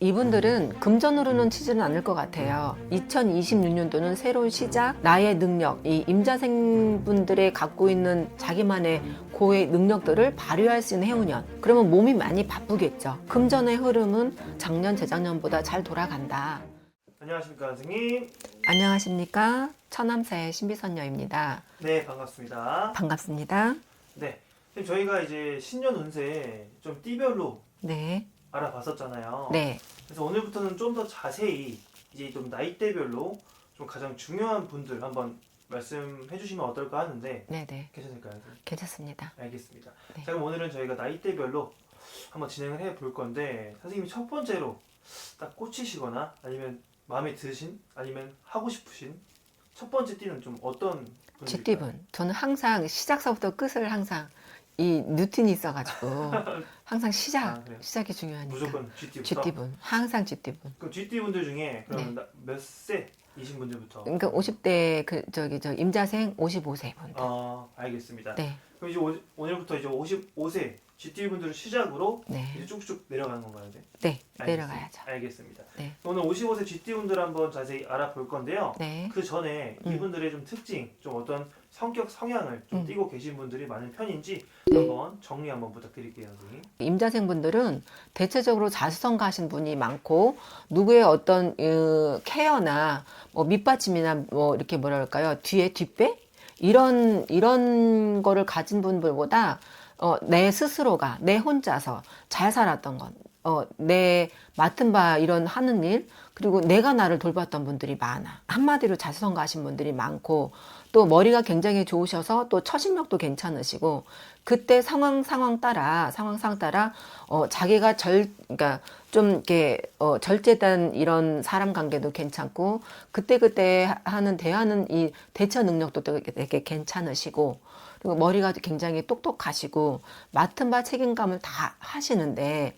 이분들은 금전으로는 치지는 않을 것 같아요. 2026년도는 새로운 시작, 나의 능력, 이 임자생분들의 갖고 있는 자기만의 고의 능력들을 발휘할 수 있는 해운년. 그러면 몸이 많이 바쁘겠죠. 금전의 흐름은 작년, 재작년보다 잘 돌아간다. 안녕하십니까 선생님. 안녕하십니까. 처남사의 신비선녀입니다. 네, 반갑습니다. 반갑습니다. 네, 선생님, 저희가 이제 신년 운세 좀 띠별로 네. 알아봤었잖아요. 네. 그래서 오늘부터는 좀 더 자세히 이제 좀 나이대별로 좀 가장 중요한 분들 한번 말씀해 주시면 어떨까 하는데 네네. 괜찮을까요? 선생님? 괜찮습니다. 알겠습니다. 네. 자, 그럼 오늘은 저희가 나이대별로 한번 진행을 해 볼 건데, 선생님이 첫 번째로 딱 꽂히시거나 아니면 마음에 드신 아니면 하고 싶으신 첫 번째 띠는 좀 어떤 분일까요? 쥐띠분. 저는 항상 시작서부터 끝을 항상 이 루틴이 있어가지고 항상 그래요? 시작이 중요하니까. 무조건 쥐띠부터? 쥐띠분. 항상 쥐띠분. 그럼 쥐띠분들 중에 그럼 네. 몇 세이신 분들부터? 그러니까 50대 저 임자생 55세 분들. 알겠습니다. 네. 그럼 이제 오늘부터 이제 55세 쥐띠분들을 시작으로 네. 이제 쭉쭉 내려가는 건가요? 네? 네. 알겠습니다. 내려가야죠. 알겠습니다. 네. 오늘 55세 쥐띠분들 한번 자세히 알아볼 건데요. 네. 그 전에 이분들의 좀 특징, 좀 어떤 성격 성향을 좀 띠고 계신 분들이 많은 편인지 한번 정리 한번 부탁드릴게요, 선생님. 임자생 분들은 대체적으로 자수성가하신 분이 많고 누구의 어떤 케어나 뭐 밑받침이나 뭐 이렇게 뭐랄까요 뒤에 뒷배 이런 거를 가진 분들보다 내 스스로가 내 혼자서 잘 살았던 건 내 맡은 바 이런 하는 일 그리고 내가 나를 돌봤던 분들이 많아. 한마디로 자수성가하신 분들이 많고 또 머리가 굉장히 좋으셔서 또 처신력도 괜찮으시고 그때 상황 따라 자기가 그러니까 좀 이렇게 절제된 이런 사람 관계도 괜찮고 그때 대하는 이 대처 능력도 되게 괜찮으시고 그리고 머리가 굉장히 똑똑하시고 맡은 바 책임감을 다 하시는데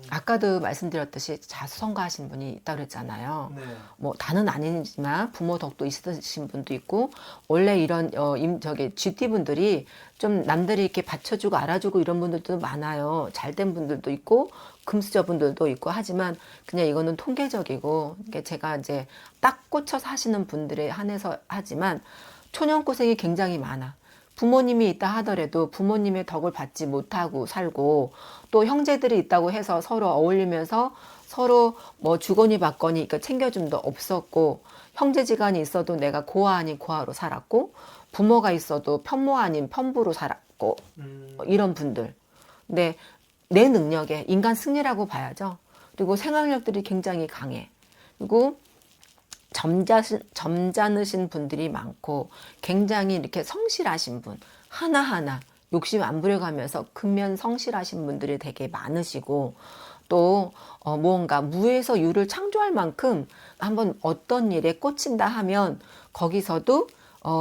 아까도 말씀드렸듯이 자수성가하신 분이 있다고 그랬잖아요. 네. 뭐 다는 아니지만 부모 덕도 있으신 분도 있고 원래 이런 GT 분들이 좀 남들이 이렇게 받쳐주고 알아주고 이런 분들도 많아요. 잘된 분들도 있고 금수저 분들도 있고 하지만 그냥 이거는 통계적이고 제가 이제 딱 꽂혀서 하시는 분들에 한해서 하지만 초년고생이 굉장히 많아. 부모님이 있다 하더라도 부모님의 덕을 받지 못하고 살고 또 형제들이 있다고 해서 서로 어울리면서 서로 뭐 주거니 받거니 그러니까 챙겨줌도 없었고 형제지간이 있어도 내가 고아 아닌 고아로 살았고 부모가 있어도 편모 아닌 편부로 살았고 이런 분들. 근데 내 능력에 인간 승리라고 봐야죠. 그리고 생활력들이 굉장히 강해. 그리고 점잖으신 분들이 많고 굉장히 이렇게 성실하신 분 하나하나 욕심 안 부려가면서 근면 성실하신 분들이 되게 많으시고 또 무언가 무에서 유를 창조할 만큼 한번 어떤 일에 꽂힌다 하면 거기서도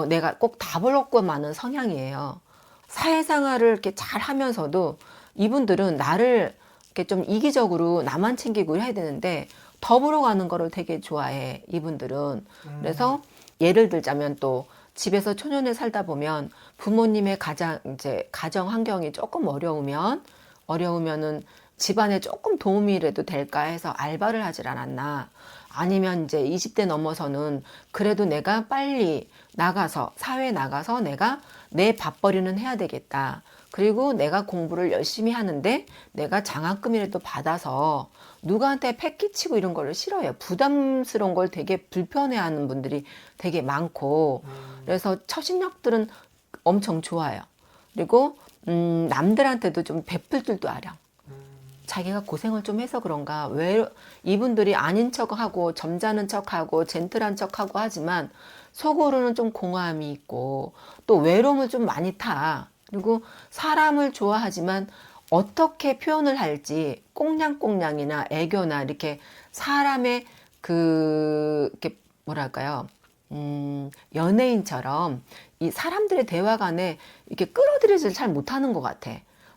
내가 꼭 답을 얻고 마는 성향이에요. 사회생활을 이렇게 잘 하면서도 이분들은 나를 이렇게 좀 이기적으로 나만 챙기고 해야 되는데 더불어 가는 거를 되게 좋아해 이분들은. 그래서 예를 들자면 또 집에서 초년에 살다 보면 부모님의 가정 환경이 조금 어려우면은 집안에 조금 도움이라도 될까 해서 알바를 하질 않았나. 아니면 이제 20대 넘어서는 그래도 내가 빨리 나가서 사회에 나가서 내가 내 밥벌이는 해야 되겠다. 그리고 내가 공부를 열심히 하는데 내가 장학금이라도 받아서 누구한테 패기치고 이런 거를 싫어해요. 부담스러운 걸 되게 불편해하는 분들이 되게 많고 그래서 처신력들은 엄청 좋아요. 그리고 남들한테도 좀 베풀 줄도 알아. 자기가 고생을 좀 해서 그런가 왜 이분들이 아닌 척하고 점잖은 척하고 젠틀한 척하고 하지만 속으로는 좀 공허함이 있고 또 외로움을 좀 많이 타. 그리고 사람을 좋아하지만 어떻게 표현을 할지 꽁냥꽁냥이나 애교나 이렇게 사람의 이렇게 뭐랄까요 연예인처럼 이 사람들의 대화 간에 이렇게 끌어들이질 잘 못하는 것 같아.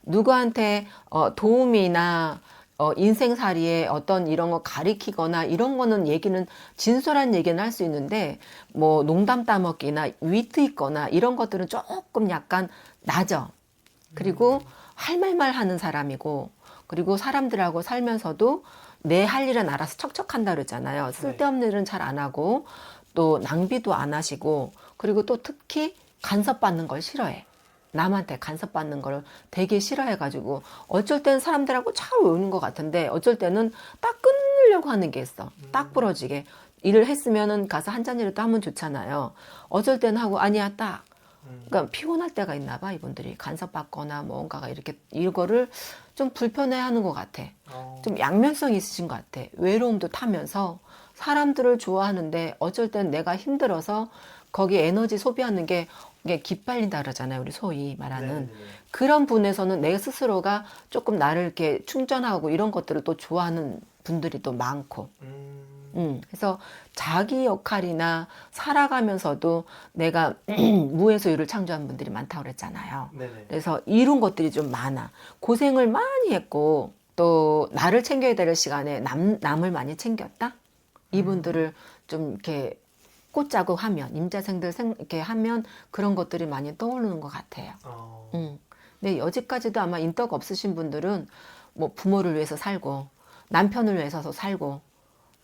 누구한테 도움이나 인생살이에 어떤 이런 거 가리키거나 이런 거는 얘기는 진솔한 얘기는 할 수 있는데 뭐 농담 따먹기나 위트 있거나 이런 것들은 조금 약간 낮아. 그리고 할 말만 하는 사람이고 그리고 사람들하고 살면서도 내 할 일은 알아서 척척한다 그러잖아요. 쓸데없는 일은 잘 안 하고 또 낭비도 안 하시고 그리고 또 특히 간섭받는 걸 싫어해. 남한테 간섭받는 걸 되게 싫어해가지고 어쩔 때는 사람들하고 잘 어울리는 것 같은데 어쩔 때는 딱 끊으려고 하는 게 있어. 딱 부러지게. 일을 했으면은 가서 한 잔이라도 하면 좋잖아요. 어쩔 때는 하고 아니야 딱. 그러니까 피곤할 때가 있나 봐 이분들이 간섭받거나 뭔가가 이렇게 이거를 좀 불편해하는 것 같아. 좀 양면성이 있으신 것 같아. 외로움도 타면서 사람들을 좋아하는데 어쩔 땐 내가 힘들어서 거기 에너지 소비하는 게 이게 기빨린다 그러잖아요. 우리 소위 말하는. 네네네. 그런 분에서는 내 스스로가 조금 나를 이렇게 충전하고 이런 것들을 또 좋아하는 분들이 또 많고. 그래서 자기 역할이나 살아가면서도 내가 무에서 유를 창조한 분들이 많다고 그랬잖아요. 네네. 그래서 이룬 것들이 좀 많아. 고생을 많이 했고 또 나를 챙겨야 될 시간에 남을 많이 챙겼다. 이분들을 좀 이렇게 꽂자고 하면 임자생들 이렇게 하면 그런 것들이 많이 떠오르는 것 같아요. 근데 여지까지도 아마 인덕 없으신 분들은 뭐 부모를 위해서 살고 남편을 위해서 살고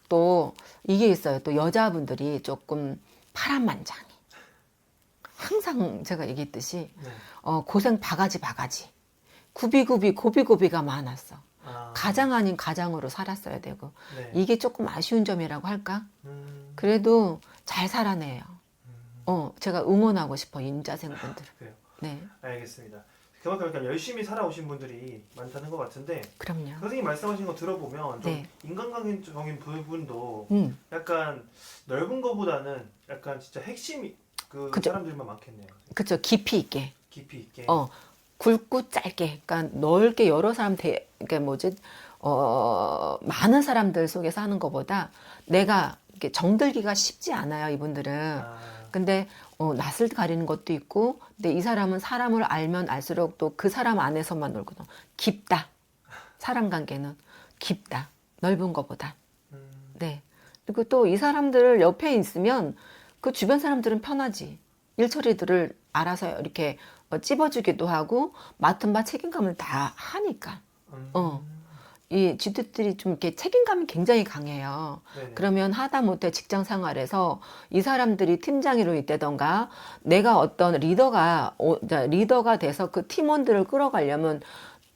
또 이게 있어요. 또 여자분들이 조금 파란만장해. 항상 제가 얘기했듯이 네. 고생 바가지 고비고비가 많았어. 아, 가장 아닌 가장으로 살았어야 되고 네. 이게 조금 아쉬운 점이라고 할까? 음, 그래도 잘 살아내요. 제가 응원하고 싶어 임자생분들. 그래요. 네, 알겠습니다. 그만큼 약간 열심히 살아오신 분들이 많다는 것 같은데 그럼요. 선생님 말씀하신 거 들어보면 좀 네. 인간관계적인 부분도 음, 약간 넓은 거보다는 약간 진짜 핵심이 그 그죠. 사람들만 많겠네요. 그쵸. 깊이 있게. 깊이 있게. 굵고 짧게, 그러니까 넓게 여러 사람 그러니까 뭐지, 많은 사람들 속에서 하는 것보다 내가 이렇게 정들기가 쉽지 않아요, 이분들은. 아, 근데 낯을 가리는 것도 있고, 근데 이 사람은 사람을 알면 알수록 또 그 사람 안에서만 놀거든. 깊다. 사람 관계는 깊다. 넓은 것보다. 음, 네. 그리고 또 이 사람들 옆에 있으면 그 주변 사람들은 편하지. 일처리들을 알아서 이렇게 찝어주기도 하고 맡은 바 책임감을 다 하니까. 음, 이 쥐들이 좀 이렇게 책임감이 굉장히 강해요. 네네. 그러면 하다못해 직장 생활에서 이 사람들이 팀장으로 있다던가 내가 어떤 리더가 돼서 그 팀원들을 끌어가려면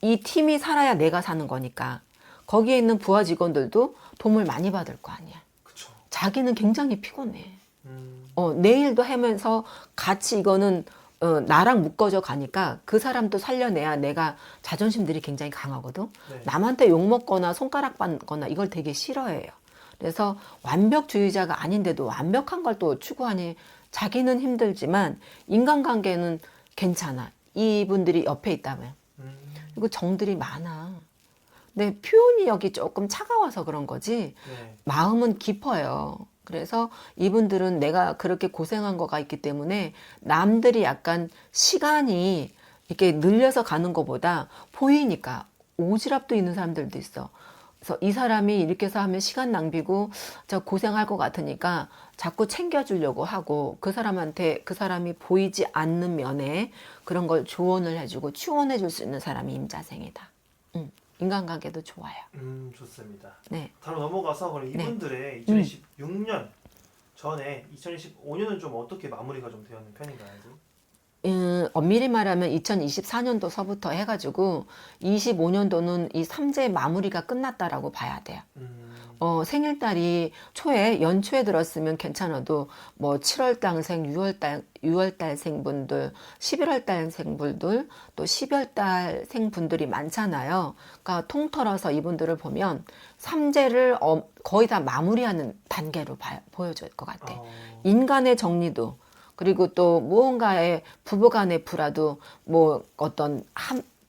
이 팀이 살아야 내가 사는 거니까 거기에 있는 부하 직원들도 도움을 많이 받을 거 아니야. 그쵸. 자기는 굉장히 피곤해. 음, 내 일도 하면서 같이 이거는 나랑 묶어져 가니까 그 사람도 살려내야 내가 자존심들이 굉장히 강하거든. 네. 남한테 욕먹거나 손가락 받거나 이걸 되게 싫어해요. 그래서 완벽주의자가 아닌데도 완벽한 걸 또 추구하니 자기는 힘들지만 인간관계는 괜찮아. 이분들이 옆에 있다면. 그리고 정들이 많아. 근데 표현이 여기 조금 차가워서 그런 거지 네. 마음은 깊어요. 그래서 이분들은 내가 그렇게 고생한 거가 있기 때문에 남들이 약간 시간이 이렇게 늘려서 가는 것보다 보이니까 오지랖도 있는 사람들도 있어. 그래서 이 사람이 이렇게 해서 하면 시간 낭비고 저 고생할 것 같으니까 자꾸 챙겨주려고 하고 그 사람한테 그 사람이 보이지 않는 면에 그런 걸 조언을 해주고 추원해 줄 수 있는 사람이 임자생이다. 인간관계도 좋아요. 좋습니다. 네. 바로 넘어가서 그럼 네. 이분들의 2026년 전에 2025년은 좀 어떻게 마무리가 좀 되어 있는 편인가요? 엄밀히 말하면 2024년도서부터 해가지고 25년도는 이 삼재 마무리가 끝났다라고 봐야 돼요. 생일달이 연초에 들었으면 괜찮아도 뭐 7월달생, 6월달생 분들, 11월달생 분들, 또 12월달생 분들이 많잖아요. 그러니까 통틀어서 이분들을 보면 삼재를 거의 다 마무리하는 단계로 보여질 것 같아. 인간의 정리도 그리고 또 무언가의 부부간의 불화도 뭐 어떤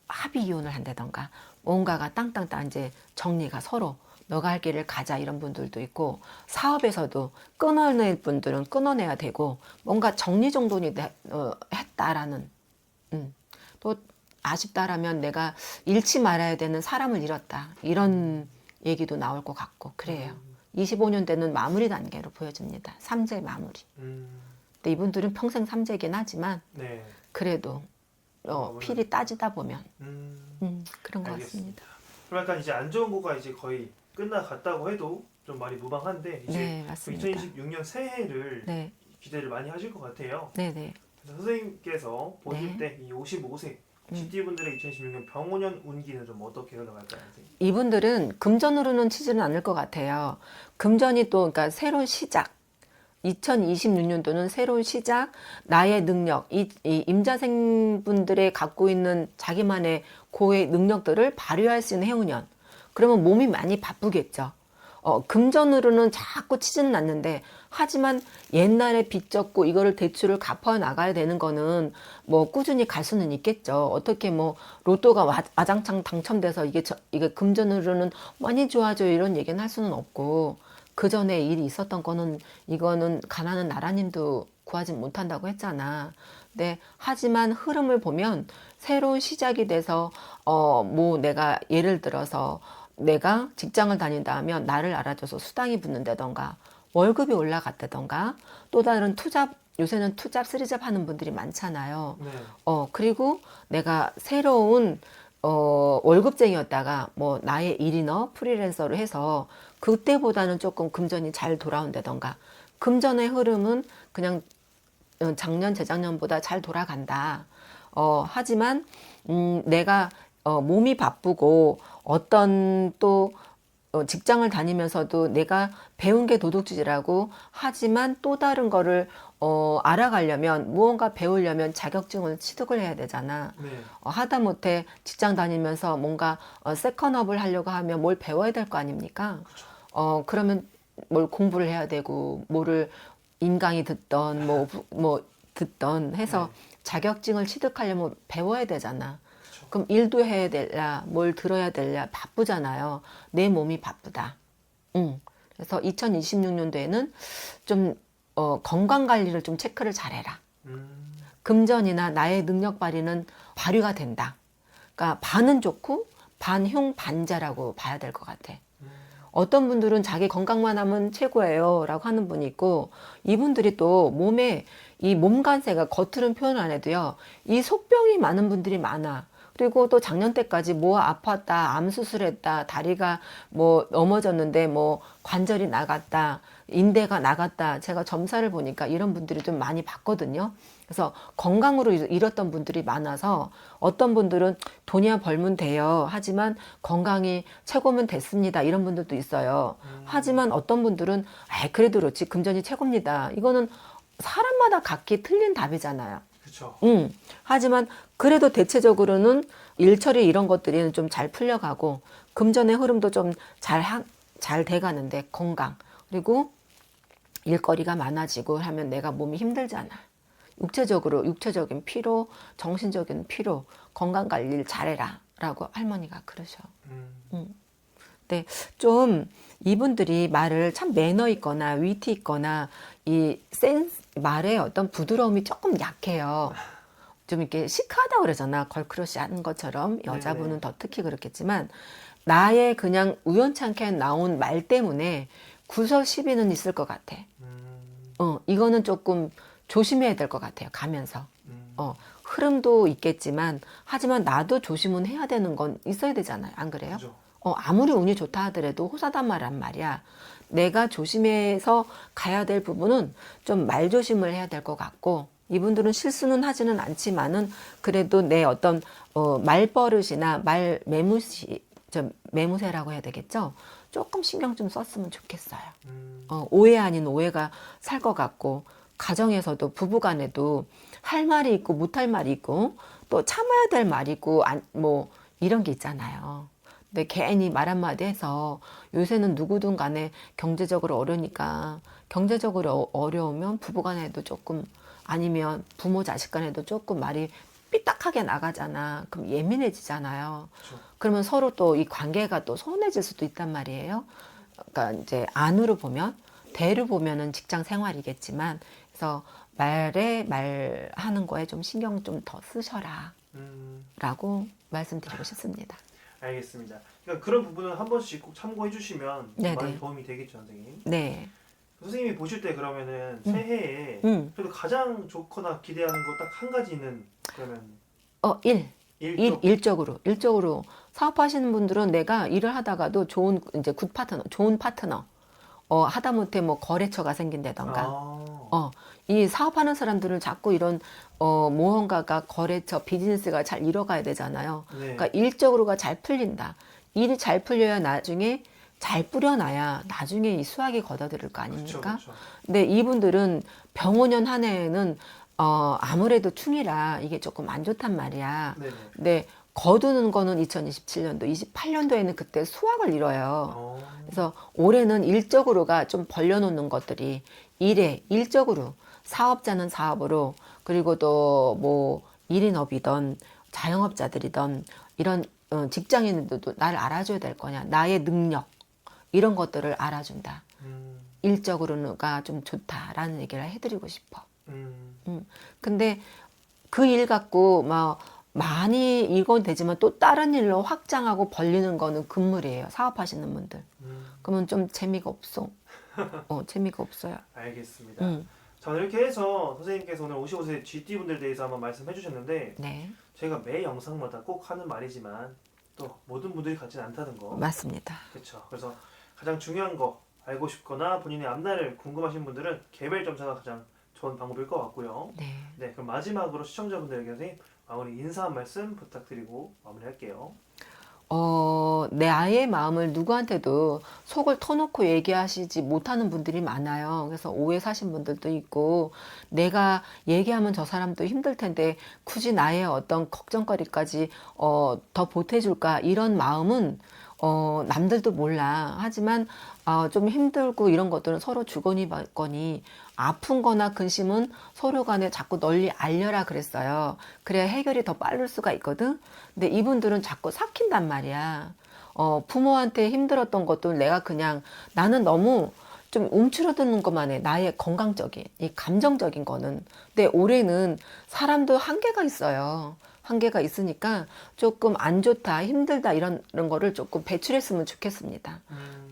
합의 이혼을 한다던가 뭔가가 땅땅땅 이제 정리가 서로 너가 할 길을 가자 이런 분들도 있고 사업에서도 끊어낼 분들은 끊어내야 되고 뭔가 정리정돈이 했다라는 또 아쉽다라면 내가 잃지 말아야 되는 사람을 잃었다 이런 얘기도 나올 것 같고 그래요. 25년 때는 마무리 단계로 보여집니다. 삼재 마무리. 근데 이분들은 평생 삼재이긴 하지만 네. 그래도 필히 따지다 보면 그런 것 알겠습니다. 같습니다. 그럼 약간 이제 안 좋은 거가 이제 거의 끝나갔다고 해도 좀 말이 무방한데 이제 네, 맞습니다. 2026년 새해를 네, 기대를 많이 하실 것 같아요. 네, 네. 그래서 선생님께서 보실 네. 때 이 55세 GT분들의 2026년 병원년 운기는 좀 어떻게 흘러갈까요, 선생님? 이분들은 금전으로는 치지는 않을 것 같아요. 금전이 또 그러니까 새로운 시작. 2026년도는 새로운 시작, 나의 능력, 이 임자생분들의 갖고 있는 자기만의 고의 능력들을 발휘할 수 있는 해운년. 그러면 몸이 많이 바쁘겠죠. 금전으로는 자꾸 치지는 않는데, 하지만 옛날에 빚 졌고 이거를 대출을 갚아 나가야 되는 거는 뭐 꾸준히 갈 수는 있겠죠. 어떻게 뭐 로또가 와장창 당첨돼서 이게 금전으로는 많이 좋아져요 이런 얘기는 할 수는 없고, 그 전에 일이 있었던 거는 이거는 가난한 나라님도 구하지 못한다고 했잖아. 근데 하지만 흐름을 보면 새로운 시작이 돼서 뭐 내가 예를 들어서 내가 직장을 다닌다 하면 나를 알아줘서 수당이 붙는다던가 월급이 올라갔다던가 또 다른 투잡, 요새는 투잡, 쓰리잡 하는 분들이 많잖아요. 네. 그리고 내가 새로운 월급쟁이였다가 뭐 나의 일이너 프리랜서로 해서 그때보다는 조금 금전이 잘 돌아온다던가, 금전의 흐름은 그냥 작년 재작년보다 잘 돌아간다. 하지만 내가 몸이 바쁘고 어떤 또 직장을 다니면서도 내가 배운 게 도둑질이라고 하지만 또 다른 거를 알아가려면 무언가 배우려면 자격증을 취득을 해야 되잖아. 네. 하다못해 직장 다니면서 뭔가 세컨업을 하려고 하면 뭘 배워야 될 거 아닙니까? 그러면 뭘 공부를 해야 되고 뭐를 인강이 듣던 뭐 듣던 해서 네. 자격증을 취득하려면 배워야 되잖아. 그쵸. 그럼 일도 해야 되냐, 뭘 들어야 되냐, 바쁘잖아요. 내 몸이 바쁘다. 그래서 2026년도에는 좀 건강 관리를 좀 체크를 잘해라. 음. 금전이나 나의 능력 발휘는 발휘가 된다. 그러니까 반은 좋고 반흉 반자라고 봐야 될 것 같아. 어떤 분들은 자기 건강만 하면 최고예요 라고 하는 분이 있고, 이분들이 또 몸에 이 몸간세가 겉으로는 표현 안 해도요, 이 속병이 많은 분들이 많아. 그리고 또 작년 때까지 뭐 아팠다, 암 수술했다, 다리가 뭐 넘어졌는데 뭐 관절이 나갔다, 인대가 나갔다. 제가 점사를 보니까 이런 분들이 좀 많이 봤거든요. 그래서 건강으로 잃었던 분들이 많아서 어떤 분들은 돈이야 벌면 돼요. 하지만 건강이 최고면 됐습니다. 이런 분들도 있어요. 하지만 어떤 분들은 그래도 그렇지 금전이 최고입니다. 이거는 사람마다 각기 틀린 답이잖아요. 그쵸. 하지만 그래도 대체적으로는 일처리 이런 것들이 좀 잘 풀려가고 금전의 흐름도 좀 잘 돼가는데, 건강 그리고 일거리가 많아지고 하면 내가 몸이 힘들잖아. 육체적인 피로, 정신적인 피로, 건강 관리를 잘해라 라고 할머니가 그러셔. 근데 좀 이분들이 말을 참 매너 있거나 위트 있거나 이 말의 어떤 부드러움이 조금 약해요. 좀 이렇게 시크하다고 그러잖아. 걸크러쉬한 것처럼. 여자분은 네네. 더 특히 그렇겠지만 나의 그냥 우연찮게 나온 말 때문에 구설 시비는 있을 것 같아. 이거는 조금 조심해야 될 것 같아요. 가면서. 흐름도 있겠지만 하지만 나도 조심은 해야 되는 건 있어야 되잖아요. 안 그래요? 그죠. 아무리 운이 좋다 하더라도 호사다마란 말이야. 내가 조심해서 가야 될 부분은 좀 말조심을 해야 될 것 같고, 이분들은 실수는 하지는 않지만은 그래도 내 어떤 말버릇이나 말 매무새라고 해야 되겠죠? 조금 신경 좀 썼으면 좋겠어요. 오해 아닌 오해가 살 것 같고, 가정에서도 부부간에도 할 말이 있고 못할 말이 있고 또 참아야 될 말이 있고 뭐 이런 게 있잖아요. 근데 괜히 말 한마디 해서 요새는 누구든 간에 경제적으로 어려우니까, 경제적으로 어려우면 부부간에도 조금, 아니면 부모 자식 간에도 조금 말이 삐딱하게 나가잖아. 그럼 예민해지잖아요. 그쵸. 그러면 서로 또 이 관계가 또 소원해질 수도 있단 말이에요. 그러니까 이제 안으로 보면, 대로 보면은 직장 생활이겠지만, 그래서 말하는 거에 좀 신경 좀 더 쓰셔라 라고 말씀드리고 싶습니다. 알겠습니다. 그러니까 그런 부분은 한 번씩 꼭 참고해 주시면 네네. 많이 도움이 되겠죠, 선생님. 네. 선생님이 보실 때 그러면은 새해에 음. 그래도 가장 좋거나 기대하는 거 딱 한 가지는 그러면 1. 일적으로 사업하시는 분들은 내가 일을 하다가도 좋은 이제 굿 파트너, 좋은 파트너, 하다못해 뭐 거래처가 생긴다던가, 아, 이 사업하는 사람들은 자꾸 이런 무언가가 거래처 비즈니스가 잘 이뤄가야 되잖아요. 네. 그러니까 일적으로가 잘 풀린다. 일이 잘 풀려야 나중에 잘 뿌려놔야 나중에 이 수확이 걷어들일 거 그렇죠, 아닙니까? 그렇죠. 근데 이분들은 병원년 한 해에는 아무래도 충이라 이게 조금 안 좋단 말이야. 네네. 근데 거두는 거는 2027년도, 28년도에는 그때 수확을 이뤄요. 어, 그래서 올해는 일적으로가 좀 벌려놓는 것들이 일적으로 사업자는 사업으로 그리고 또 뭐 일인업이던 자영업자들이던 이런 직장인들도 나를 알아줘야 될 거냐. 나의 능력 이런 것들을 알아준다. 음, 일적으로가 좀 좋다라는 얘기를 해드리고 싶어. 음, 근데 그 일 갖고 막 많이 이건 되지만 또 다른 일로 확장하고 벌리는 거는 금물이에요. 사업하시는 분들. 그러면 좀 재미가 없어. 재미가 없어요. 알겠습니다. 음, 자, 오늘 이렇게 해서 선생님께서 오늘 55세 GT 분들에 대해서 한번 말씀해 주셨는데 네, 제가 매 영상마다 꼭 하는 말이지만 또 모든 분들이 같지는 않다는 거. 맞습니다. 그렇죠. 그래서 가장 중요한 거 알고 싶거나 본인의 앞날을 궁금하신 분들은 개별 점사가 가장 좋은 방법일 것 같고요. 네. 네, 그럼 마지막으로 시청자분들에게 선생님 마무리 인사 한 말씀 부탁드리고 마무리할게요. 내 아이의 마음을 누구한테도 속을 터놓고 얘기하시지 못하는 분들이 많아요. 그래서 오해 사신 분들도 있고, 내가 얘기하면 저 사람도 힘들 텐데, 굳이 나의 어떤 걱정거리까지, 더 보태줄까? 이런 마음은, 남들도 몰라. 하지만, 좀 힘들고 이런 것들은 서로 주거니 받거니, 아픈 거나 근심은 서로 간에 자꾸 널리 알려라 그랬어요. 그래야 해결이 더 빠를 수가 있거든. 근데 이분들은 자꾸 삭힌단 말이야. 부모한테 힘들었던 것도 내가 그냥 나는 너무 좀 움츠러드는 것만 해. 나의 건강적인, 이 감정적인 거는. 근데 올해는 사람도 한계가 있어요. 한계가 있으니까 조금 안 좋다, 힘들다 이런 거를 조금 배출했으면 좋겠습니다.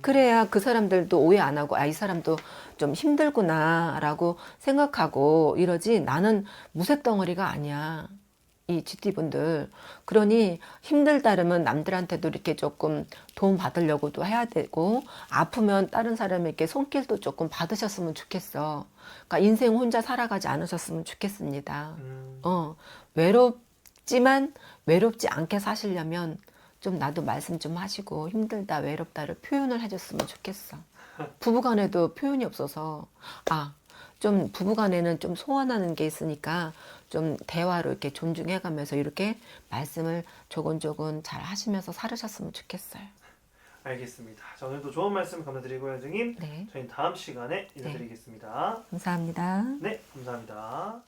그래야 그 사람들도 오해 안 하고, 이 사람도 좀 힘들구나라고 생각하고 이러지 나는 무쇠덩어리가 아니야. 이 GT분들. 그러니 힘들다르면 남들한테도 이렇게 조금 도움 받으려고도 해야 되고, 아프면 다른 사람에게 손길도 조금 받으셨으면 좋겠어. 그러니까 인생 혼자 살아가지 않으셨으면 좋겠습니다. 외롭지만 외롭지 않게 사시려면 좀 나도 말씀 좀 하시고 힘들다, 외롭다를 표현을 해줬으면 좋겠어. 부부간에도 표현이 없어서, 좀 부부간에는 좀 소원하는 게 있으니까 좀 대화로 이렇게 존중해가면서 이렇게 말씀을 조곤조곤 잘 하시면서 살으셨으면 좋겠어요. 알겠습니다. 자, 오늘도 좋은 말씀 감사드리고요, 선생님. 네, 저희는 다음 시간에 인사드리겠습니다. 감사합니다. 네, 감사합니다.